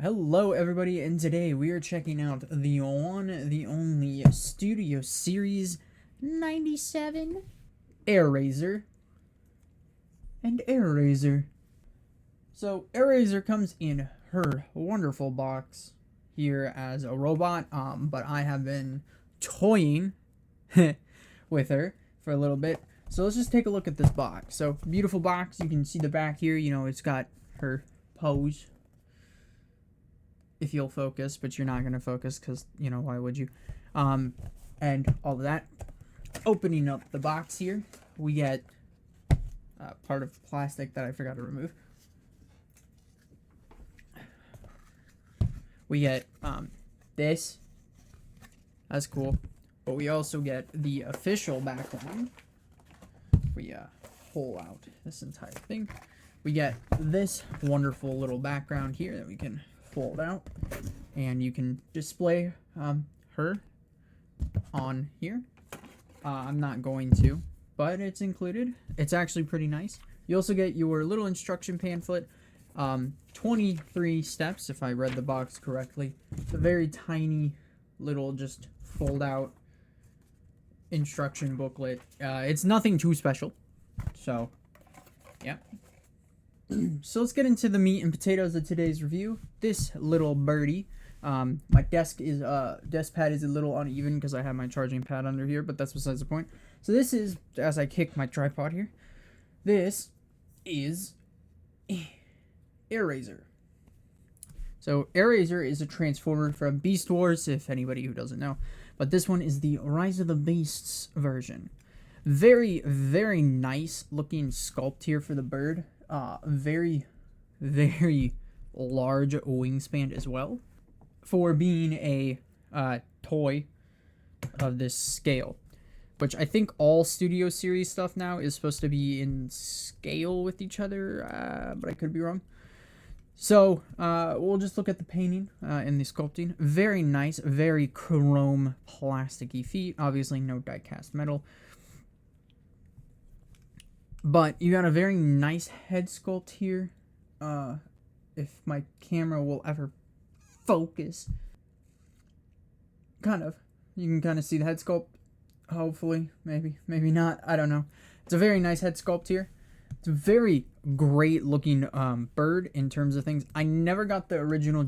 Hello everybody, and today we are checking out the one, the only Studio Series 97 Airazor and Airazor. So Airazor comes in her wonderful box here as a robot, but I have been toying with her for a little bit. So let's just take a look at this box. So beautiful box, you can see the back here, it's got her pose. If you'll focus, but you're not going to focus because, why would you? And all of that. Opening up the box here, we get part of plastic that I forgot to remove. We get this. That's cool. But we also get the official background. We pull out this entire thing. We get this wonderful little background here that we can fold out, and you can display her on here. I'm not going to, but it's included. It's actually pretty nice. You also get your little instruction pamphlet, 23 steps if I read the box correctly. It's a very tiny little just fold out instruction booklet. It's nothing too special, so yeah. So let's get into the meat and potatoes of today's review. This little birdie, my desk pad is a little uneven because I have my charging pad under here, but that's besides the point. So this is, as I kick my tripod here, this is Airazor. So Airazor is a transformer from Beast Wars, if anybody who doesn't know, but this one is the Rise of the Beasts version. Very, very nice looking sculpt here for the bird. Very, very large wingspan as well for being a toy of this scale, which I think all Studio Series stuff now is supposed to be in scale with each other, but I could be wrong. So we'll just look at the painting and the sculpting. Very nice, very chrome plasticky feet. Obviously no die-cast metal. But you got a very nice head sculpt here. If my camera will ever focus. Kind of. You can kind of see the head sculpt. Hopefully. Maybe. Maybe not. I don't know. It's a very nice head sculpt here. It's a very great looking bird in terms of things. I never got the original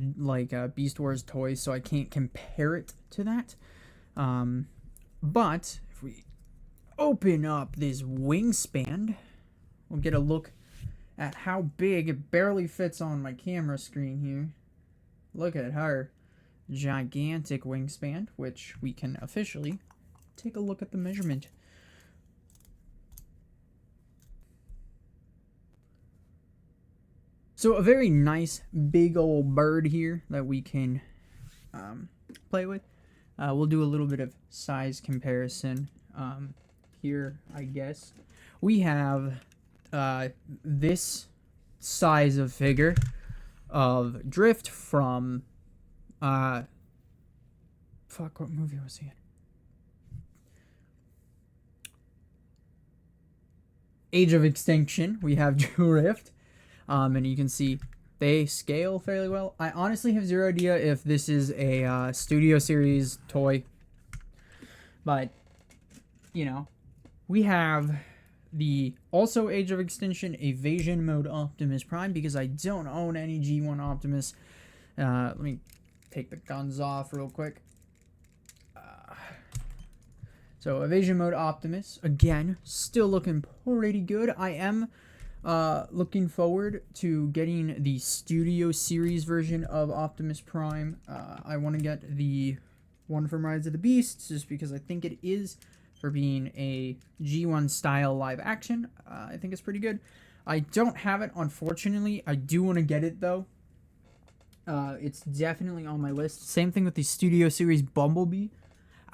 Beast Wars toys, so I can't compare it to that. But if we open up this wingspan, we'll get a look at how big it barely fits on my camera screen here. Look at her gigantic wingspan, which we can officially take a look at the measurement. So a very nice big old bird here that we can play with. We'll do a little bit of size comparison. Here, I guess we have this size of figure of Drift from what movie was he in? Age of Extinction. We have Drift, and you can see they scale fairly well. I honestly have zero idea if this is a Studio Series toy, but we have the also Age of Extinction Evasion Mode Optimus Prime, because I don't own any G1 Optimus. Let me take the guns off real quick. So Evasion Mode Optimus, again, still looking pretty good. I am looking forward to getting the Studio Series version of Optimus Prime. I want to get the one from Rise of the Beasts just because I think it is, for being a G1 style live action, I think it's pretty good. I don't have it, unfortunately. I do want to get it though. It's definitely on my list. Same thing with the Studio Series Bumblebee.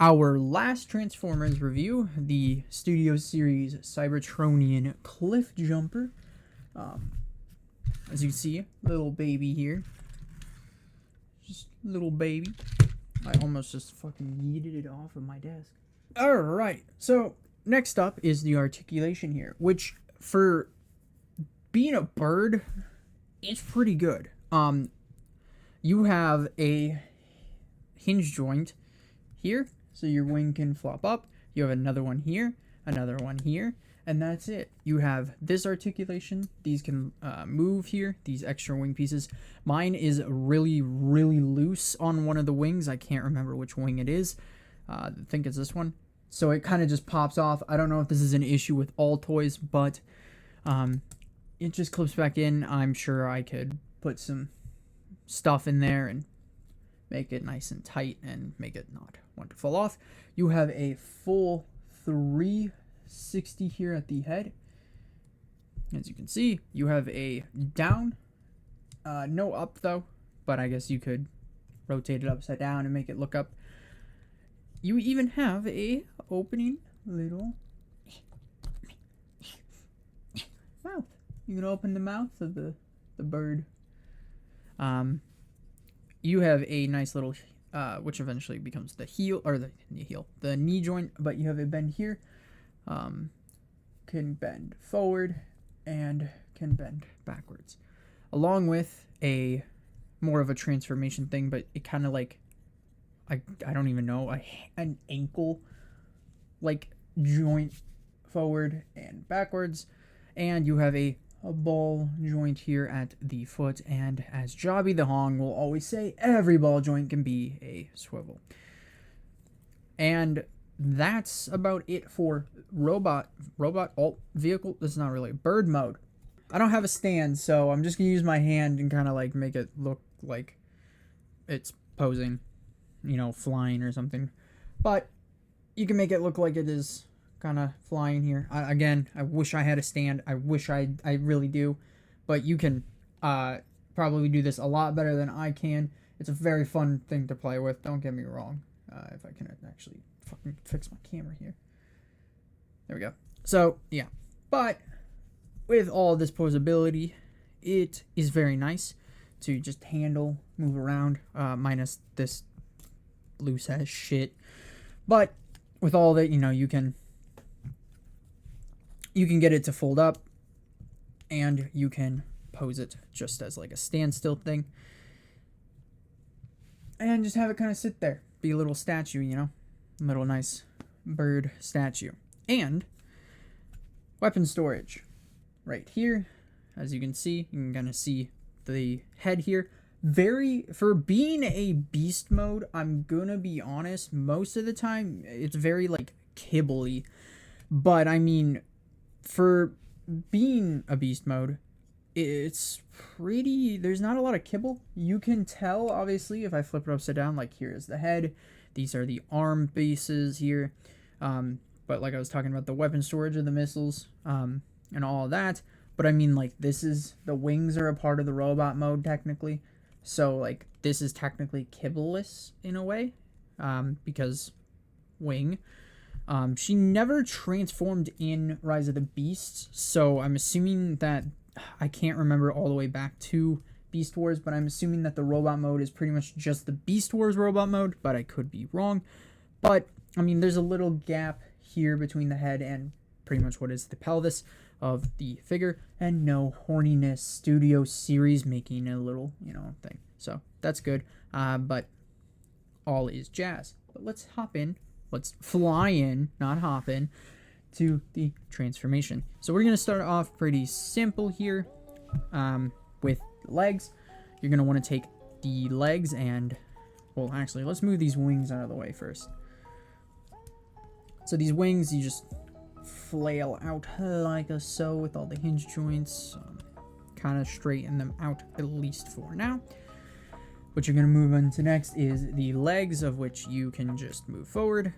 Our last Transformers review, the Studio Series Cybertronian Cliff Jumper. As you see, little baby here. Just little baby. I almost just fucking yeeted it off of my desk. Alright, so next up is the articulation here, which for being a bird, it's pretty good. you have a hinge joint here, so your wing can flop up. You have another one here, and that's it. You have this articulation. These can move here, these extra wing pieces. Mine is really, really loose on one of the wings. I can't remember which wing it is. I think it's this one. So it kind of just pops off. I don't know if this is an issue with all toys, but it just clips back in. I'm sure I could put some stuff in there and make it nice and tight and make it not want to fall off. You have a full 360 here at the head. As you can see, you have a down, no up though, but I guess you could rotate it upside down and make it look up. You even have a opening little mouth. You can open the mouth of the bird. You have a nice little, which eventually becomes the heel, or the knee joint, but you have a bend here. Can bend forward and can bend backwards, along with a more of a transformation thing, but it kind of like, I don't even know, an ankle like joint forward and backwards. And you have a ball joint here at the foot, and as Jobby the Hong will always say, every ball joint can be a swivel. And that's about it for robot alt vehicle. This is not really bird mode. I don't have a stand, so I'm just gonna use my hand and kind of like make it look like it's posing, you know, flying or something. But you can make it look like it is kind of flying here. Again, I wish I had a stand. I wish I really do. But you can probably do this a lot better than I can. It's a very fun thing to play with. Don't get me wrong. If I can actually fucking fix my camera here. There we go. So, yeah. But with all this posability, it is very nice to just handle, move around, minus this loose ass shit. But with all that, you know, you can get it to fold up, and you can pose it just as like a standstill thing, and just have it kind of sit there, be a little statue, you know, a little nice bird statue. And weapon storage right here, as you can see, you can kind of see the head here. For being a beast mode, I'm gonna be honest, most of the time it's very like kibbly, but I mean, for being a beast mode, it's pretty, there's not a lot of kibble. You can tell, obviously, if I flip it upside down, like here is the head, these are the arm bases here, but like I was talking about the weapon storage of the missiles, and all of that, but I mean, like, this is, the wings are a part of the robot mode technically, so like this is technically kibbleless in a way, because wing. She never transformed in Rise of the Beasts, so I'm assuming that, I can't remember all the way back to Beast Wars, but I'm assuming that the robot mode is pretty much just the Beast Wars robot mode, but I could be wrong. But, I mean, there's a little gap here between the head and pretty much what is the pelvis of the figure, and no horniness studio series making a little, you know, thing. So, that's good, but all is jazz. But let's hop in. Let's fly in, not hop in, to the transformation. So we're going to start off pretty simple here with the legs. You're going to want to take the legs and, well, actually, let's move these wings out of the way first. So these wings, you just flail out like so with all the hinge joints. Kind of straighten them out, at least for now. What you're going to move on to next is the legs, of which you can just move forward.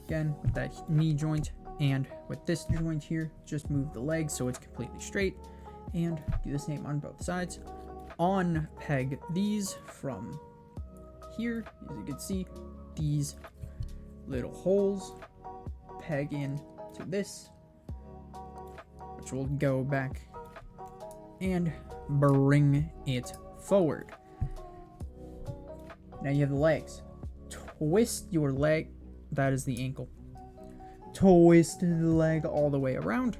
Again, with that knee joint, and with this joint here, just move the legs so it's completely straight, and do the same on both sides. On peg these from here, as you can see, these little holes peg in to this, which will go back and bring it forward. Now you have the legs. Twist your leg, that is the ankle. Twist the leg all the way around.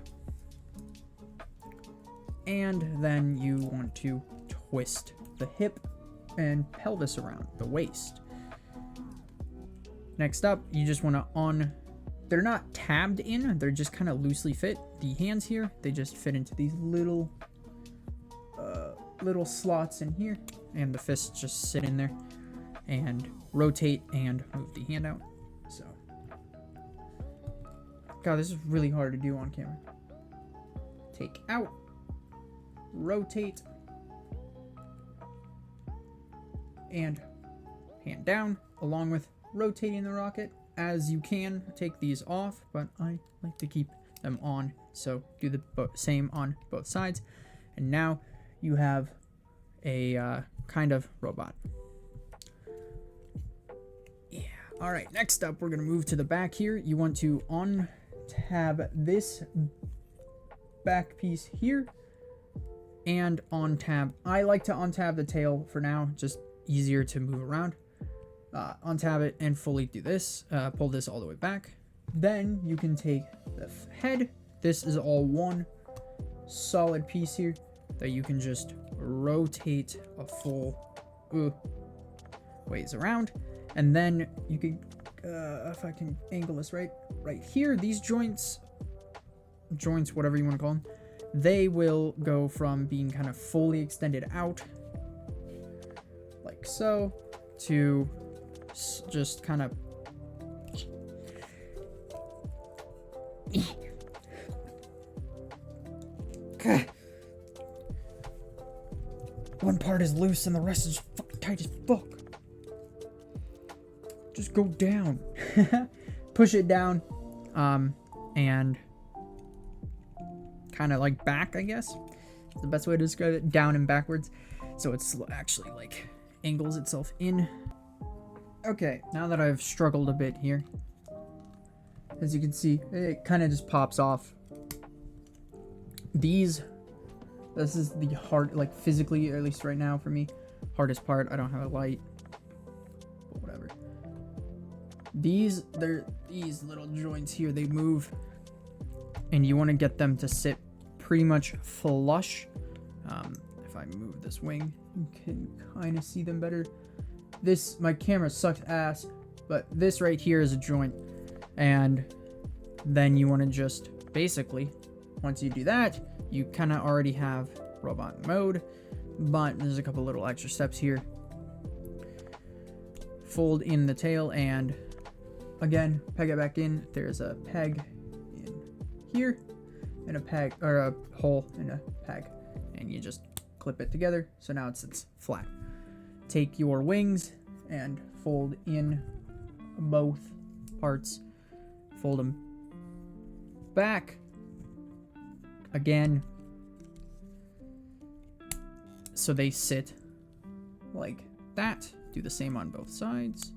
And then you want to twist the hip and pelvis around, the waist. Next up, you just want to they're not tabbed in, they're just kind of loosely fit. The hands here, they just fit into these little slots in here, and the fists just sit in there, and rotate and move the hand out. So, God, this is really hard to do on camera. Take out, rotate, and hand down, along with rotating the rocket. As you can take these off, but I like to keep them on, so do the same on both sides. And now you have a kind of robot. Yeah. All right, next up, we're gonna move to the back here. You want to on-tab this back piece here, and on-tab. I like to on-tab the tail for now, just easier to move around. Untab it and fully do this. Pull this all the way back. Then you can take the head. This is all one solid piece here that you can just rotate a full ways around. And then you can, if I can angle this right here, these joints, whatever you want to call them, they will go from being kind of fully extended out, like so, to just kind of one part is loose and the rest is fucking tight as fuck. Just go down. Push it down, and kind of like back, I guess. It's the best way to describe it. Down and backwards. So it's actually like angles itself in. Okay, now that I've struggled a bit here, as you can see, it kind of just pops off. This is the hard, like physically, or at least right now for me, hardest part. I don't have a light, but whatever. These little joints here, they move, and you want to get them to sit pretty much flush. If I move this wing, you can kind of see them better. My camera sucks ass, but this right here is a joint, and then you want to just basically, once you do that, you kind of already have robot mode, but there's a couple little extra steps here. Fold in the tail, and again, peg it back in. There's a peg in here, and a peg, or a hole in a peg, and you just clip it together, so now it sits flat. Take your wings and fold in both parts. Fold them back again, so they sit like that. Do the same on both sides.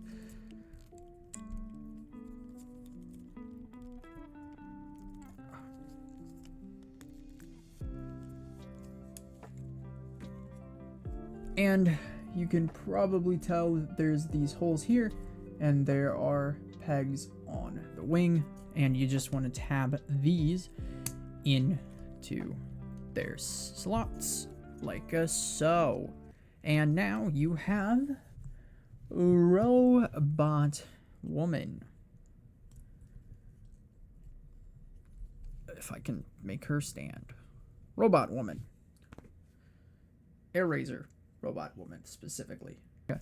And you can probably tell that there's these holes here, and there are pegs on the wing, and you just want to tab these into their slots like so. And now you have Robot Woman. If I can make her stand. Robot Woman. Airazor Robot Woman specifically. Okay.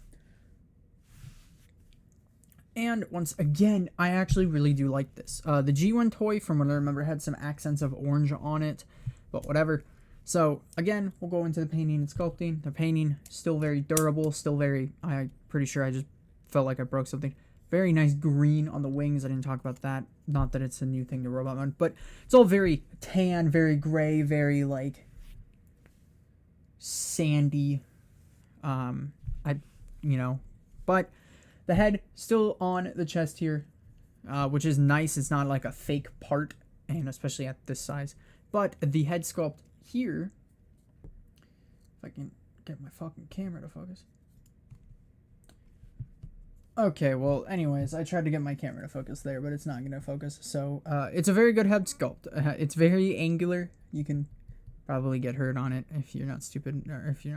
And once again, I actually really do like this. The G1 toy, from what I remember, had some accents of orange on it, but whatever. So again, we'll go into the painting and sculpting. The painting, still very durable, still very, I'm pretty sure I just felt like I broke something. Very nice green on the wings. I didn't talk about that. Not that it's a new thing to Robot Mode, but it's all very tan, very gray, very like sandy. But the head still on the chest here, which is nice. It's not like a fake part, and especially at this size. But the head sculpt here, if I can get my fucking camera to focus. Okay, well, anyways, I tried to get my camera to focus there, but it's not going to focus. So, it's a very good head sculpt. It's very angular. You can probably get hurt on it if you're not stupid, or if you're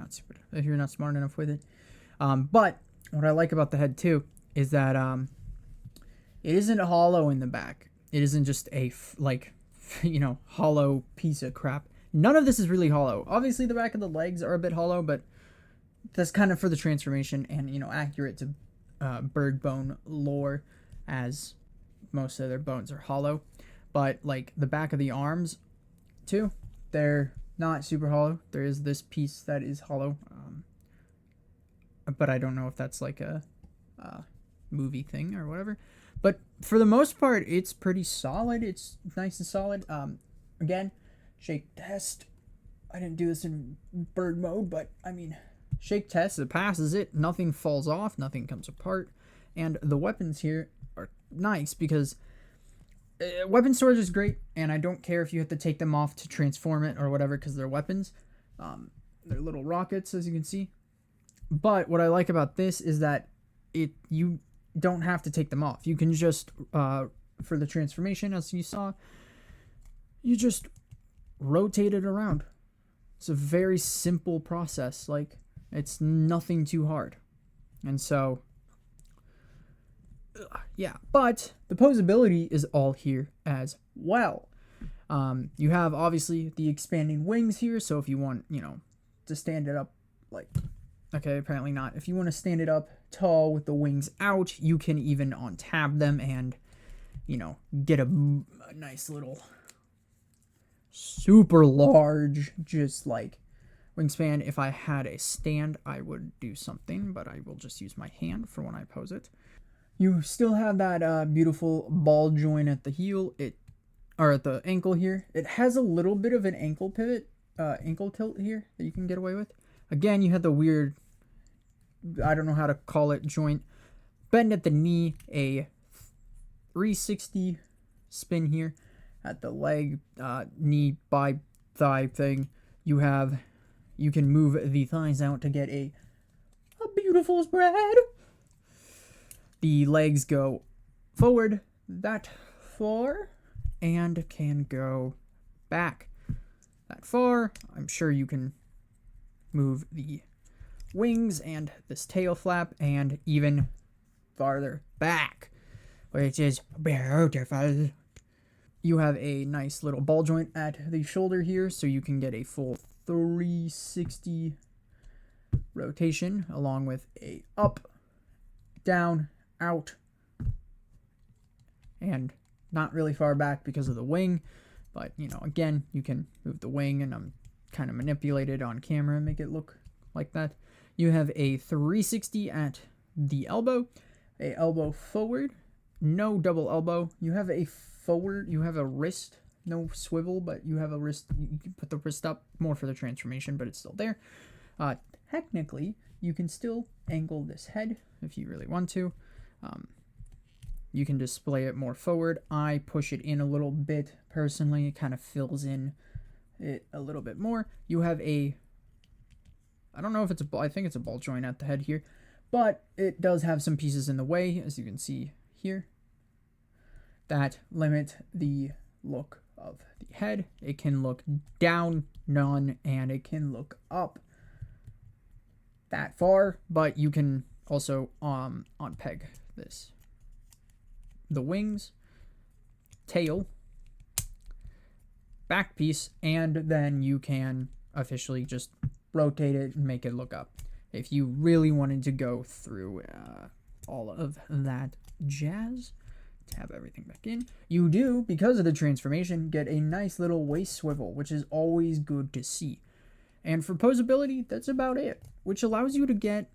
not smart enough with it. But what I like about the head too is that it isn't hollow in the back. It isn't just a hollow piece of crap. None of this is really hollow. Obviously, the back of the legs are a bit hollow, but that's kind of for the transformation and, accurate to bird bone lore, as most of their bones are hollow. But, like, the back of the arms, too, they're not super hollow. There is this piece that is hollow, but I don't know if that's, like, a movie thing or whatever. But for the most part, it's pretty solid. It's nice and solid. Again, shake test. I didn't do this in bird mode, but I mean, shake test. It passes it. Nothing falls off. Nothing comes apart. And the weapons here are nice because weapon storage is great. And I don't care if you have to take them off to transform it or whatever, because they're weapons. They're little rockets, as you can see. But what I like about this is that you don't have to take them off. You can just, for the transformation, as you saw, you just rotate it around. It's a very simple process. Like, it's nothing too hard. And so, yeah. But the posability is all here as well. You have, obviously, the expanding wings here. So if you want, to stand it up, like, okay, apparently not. If you want to stand it up tall with the wings out, you can even on-tab them and, get a nice little super large, just like wingspan. If I had a stand, I would do something, but I will just use my hand for when I pose it. You still have that beautiful ball joint at the heel, or at the ankle here. It has a little bit of an ankle pivot, ankle tilt here that you can get away with. Again, you had the weird, I don't know how to call it, joint bend at the knee, a 360 spin here at the leg, knee, by thigh thing. You can move the thighs out to get a beautiful spread. The legs go forward that far and can go back that far. I'm sure you can move the wings and this tail flap and even farther back, which is beautiful. You have a nice little ball joint at the shoulder here, so you can get a full 360 rotation, along with a up, down, out, and not really far back because of the wing, but, again, you can move the wing, and I'm kind of manipulated on camera and make it look like that. You have a 360 at the elbow, a elbow forward, no double elbow. You have a forward, you have a wrist, no swivel, but you have a wrist. You can put the wrist up more for the transformation, but it's still there. Technically, you can still angle this head if you really want to. You can display it more forward. I push it in a little bit personally. It kind of fills in it a little bit more. You have a, I don't know if it's I think it's a ball joint at the head here, but it does have some pieces in the way, as you can see here, that limit the look of the head. It can look down none, and it can look up that far, but you can also unpeg this. The wings, tail, back piece, and then you can officially just rotate it and make it look up. If you really wanted to go through all of that jazz, tab everything back in, you do, because of the transformation, get a nice little waist swivel, which is always good to see. And for posability, that's about it, which allows you to get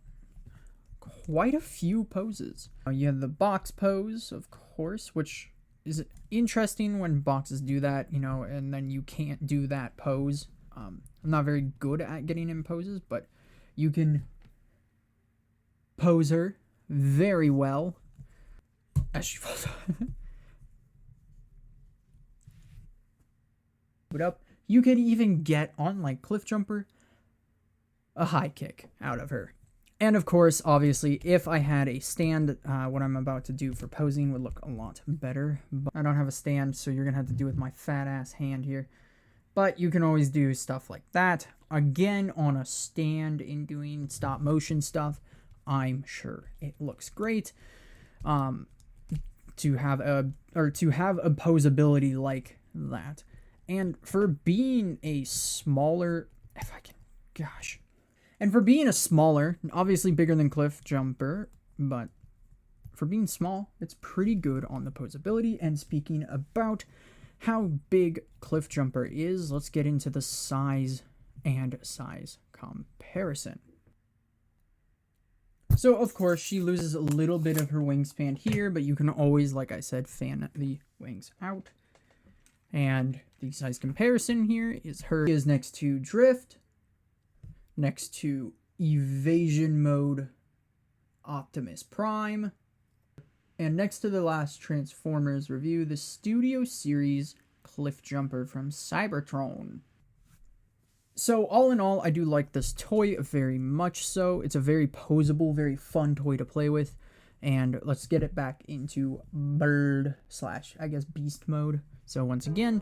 quite a few poses. You have the box pose, of course, which is interesting when boxes do that, and then you can't do that pose. I'm not very good at getting in poses, but you can pose her very well as she falls up. You can even get, on like Cliff Jumper, a high kick out of her. And of course, obviously, if I had a stand, what I'm about to do for posing would look a lot better. But I don't have a stand, so you're going to have to do with my fat ass hand here. But you can always do stuff like that. Again, on a stand in doing stop motion stuff, I'm sure it looks great. To have a posability like that. And for being a smaller, if I can, gosh. And for being a smaller, obviously bigger than Cliff Jumper, but for being small, it's pretty good on the posability. And speaking about how big Cliff Jumper is, let's get into the size and size comparison. So, of course, she loses a little bit of her wingspan here, but you can always, like I said, fan the wings out. And the size comparison here is her is next to Drift, next to Evasion Mode Optimus Prime, and next to the last Transformers review, the Studio Series Cliff Jumper from Cybertron. So all in all, I do like this toy very much so. It's a very posable, very fun toy to play with. And let's get it back into bird / I guess beast mode. So once again,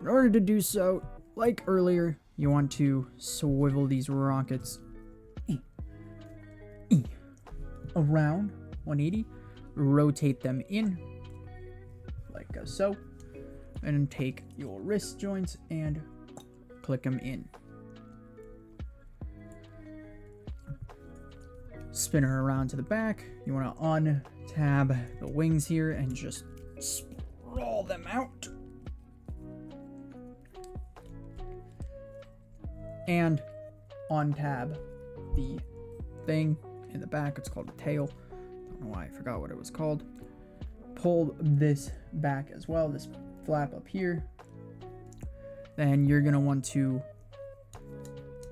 in order to do so, like earlier, you want to swivel these rockets around 180, rotate them in like so, and then take your wrist joints and click them in. Spin her around to the back. You want to untab the wings here and just sprawl them out. And untab the thing in the back. It's called a tail. I don't know why I forgot what it was called. Pull this back as well, this flap up here. Then you're going to want to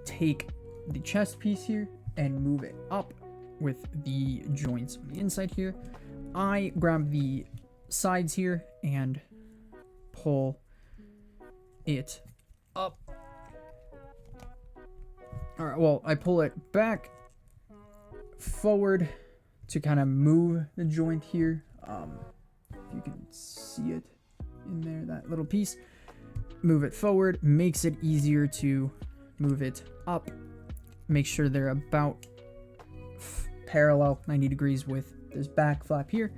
take the chest piece here and move it up with the joints on the inside here. I grab the sides here and pull it up. Alright, well, I pull it back forward to kind of move the joint here. If you can see it in there, that little piece. Move it forward, makes it easier to move it up. Make sure they're about parallel 90 degrees with this back flap here.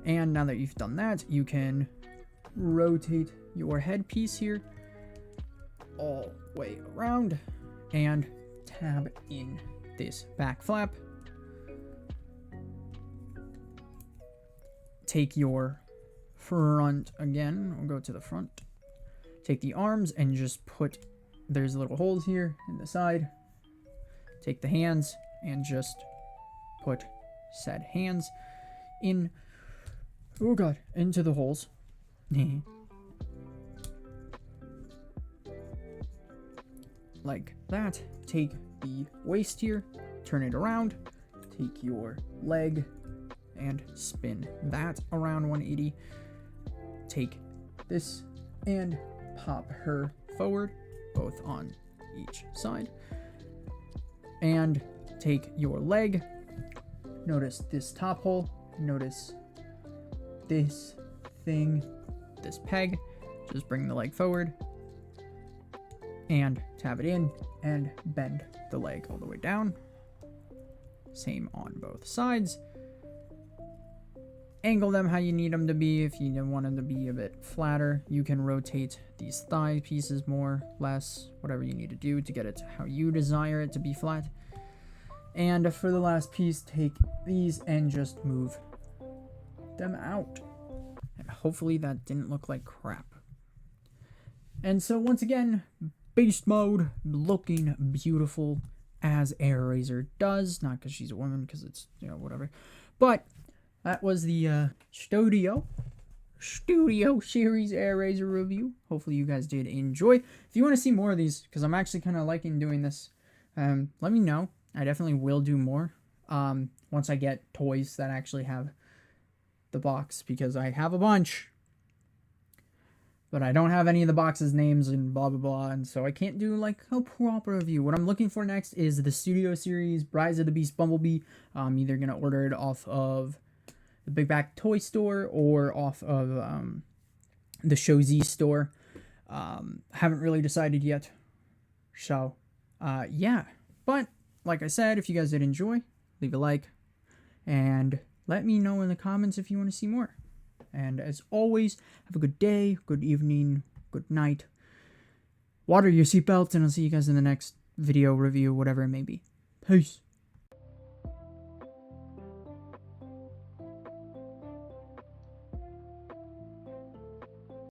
And now that you've done that, you can rotate your headpiece here all the way around and tab in this back flap. Take your front again, we'll go to the front. Take the arms and just put, there's little holes here in the side. Take the hands and just put said hands in, oh god, into the holes. Like that. Take the waist here, turn it around, take your leg and spin that around 180. Take this and pop her forward, both on each side. And take your leg, notice this top hole, notice this thing, this peg, just bring the leg forward and tab it in and bend the leg all the way down. Same on both sides. Angle them how you need them to be. If you want them to be a bit flatter, you can rotate these thigh pieces more, less, whatever you need to do to get it to how you desire it to be flat. And for the last piece, take these and just move them out. And hopefully that didn't look like crap. And so once again, beast mode, looking beautiful as Airazor does. Not because she's a woman, because it's, you know, whatever. But that was the Studio Series Airazor review. Hopefully you guys did enjoy. If you want to see more of these, because I'm actually kind of liking doing this, let me know. I definitely will do more once I get toys that actually have the box, because I have a bunch, but I don't have any of the boxes' names and blah, blah, blah, and so I can't do, like, a proper review. What I'm looking for next is the Studio Series Rise of the Beast Bumblebee. I'm either going to order it off of the Big Back Toy Store or off of the Show Z store. Haven't really decided yet. So, yeah. But, like I said, if you guys did enjoy, leave a like. And let me know in the comments if you want to see more. And as always, have a good day, good evening, good night. Water your seatbelts, and I'll see you guys in the next video, review, whatever it may be. Peace.